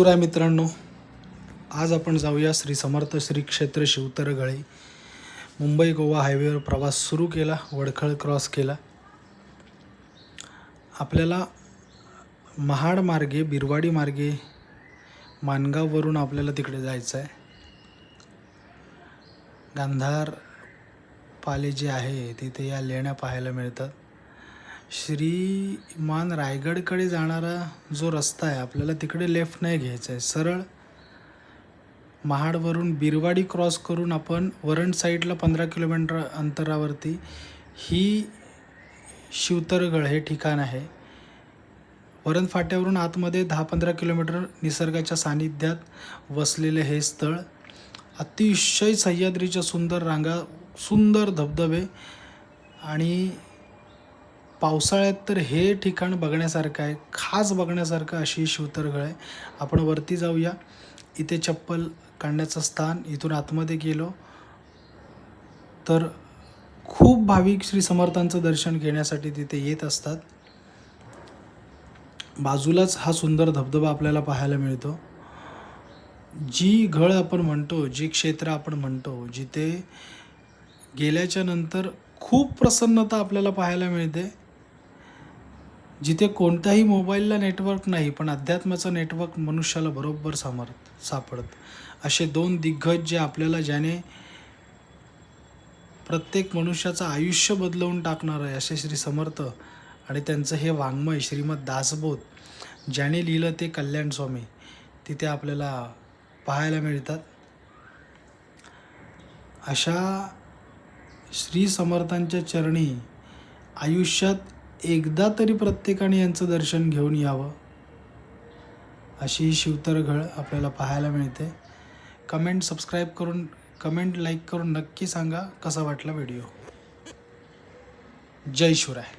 नमस्कार मित्रांनो, आज आपण जाऊया श्री समर्थ श्री क्षेत्र शिवतरगळे. मुंबई गोवा हायवेवर प्रवास सुरू केला, वडखळ क्रॉस केला. आपल्याला महाड मार्गे, बिरवाडी मार्गे, माणगाववरून आपल्याला तिकडे जायचं आहे. गांधार पाले जे आहे तिथे या लेण्या पाहायला मिळतात. श्रीमान रायगडकडे जाणारा जो रस्ता आहे आपल्याला तिकडे लेफ्ट नाही घ्यायचा आहे. सरळ महाडवरून बिरवाडी क्रॉस करून आपण वरण साईडला 15 किलोमीटर अंतरावरती ही शिवतरगळ हे ठिकाण आहे. वरण फाट्यावरून आतमध्ये 10-15 किलोमीटर निसर्गाच्या सानिध्यात वसलेले हे स्थळ. अतिशय सह्याद्रीच्या सुंदर रांगा, सुंदर धबधबे आणि पावसाळ्यात तर हे ठिकाण बघण्यासारखं आहे, खास बघण्यासारखं अशी शिवतरगळ आहे. आपण वरती जाऊया. इथे चप्पल काढण्याचं स्थान. इथून आतमध्ये गेलो तर खूप भाविक श्री समर्थांचं दर्शन घेण्यासाठी तिथे येत असतात. बाजूलाच हा सुंदर धबधबा आपल्याला पाहायला मिळतो. जी घळ आपण म्हणतो, जी क्षेत्र आपण म्हणतो, जिथे गेल्याच्या नंतर खूप प्रसन्नता आपल्याला पाहायला मिळते, जिथे कोणत्याही मोबाईलला नेटवर्क नाही पण अध्यात्माचं नेटवर्क मनुष्याला बरोबर सापडतं. असे दोन दिग्गज जे आपल्याला, ज्याने प्रत्येक मनुष्याचं आयुष्य बदलवून टाकणार आहे, असे श्री समर्थ आणि त्यांचं हे वाङ्मय श्रीमद दासबोध ज्याने लिहिलं ते कल्याण स्वामी तिथे आपल्याला पाहायला मिळतात. अशा श्री समर्थांच्या चरणी आयुष्यात एकदा तरी प्रत्येकाने यांचं दर्शन घेऊन यावं, अशी ही शिवतरगळ आपल्याला पाहायला मिळते. कमेंट लाईक करून नक्की सांगा कसा वाटला व्हिडिओ. जय शिवराय.